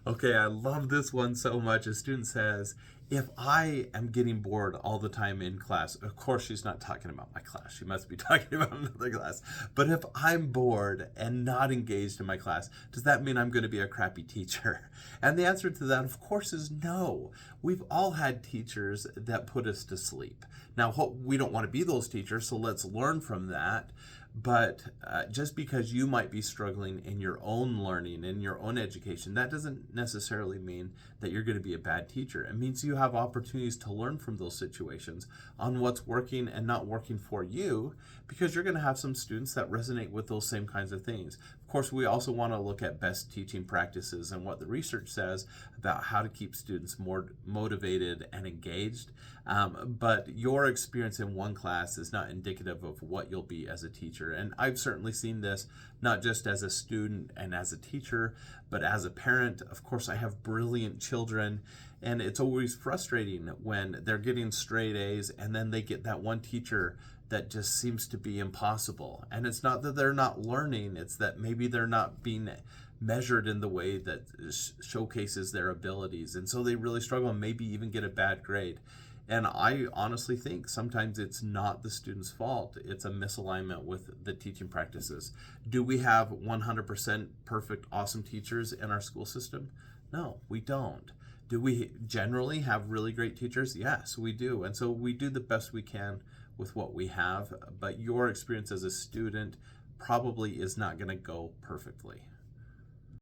Okay, I love this one so much. A student says, if I am getting bored all the time in class, of course she's not talking about my class. She must be talking about another class. But if I'm bored and not engaged in my class, does that mean I'm going to be a crappy teacher? And the answer to that, of course, is no. We've all had teachers that put us to sleep. Now, we don't want to be those teachers, so let's learn from that. But just because you might be struggling in your own learning, in your own education, that doesn't necessarily mean that you're going to be a bad teacher. It means you have opportunities to learn from those situations on what's working and not working for you, because you're going to have some students that resonate with those same kinds of things. Of course, we also want to look at best teaching practices and what the research says about how to keep students more motivated and engaged. But your experience in one class is not indicative of what you'll be as a teacher. And I've certainly seen this not just as a student and as a teacher, but as a parent. Of course, I have brilliant children, and it's always frustrating when they're getting straight A's and then they get that one teacher that just seems to be impossible. And it's not that they're not learning, it's that maybe they're not being measured in the way that showcases their abilities. And so they really struggle and maybe even get a bad grade. And I honestly think sometimes it's not the student's fault. It's a misalignment with the teaching practices. Do we have 100% perfect, awesome teachers in our school system? No, we don't. Do we generally have really great teachers? Yes, we do. And so we do the best we can with what we have. But your experience as a student probably is not going to go perfectly.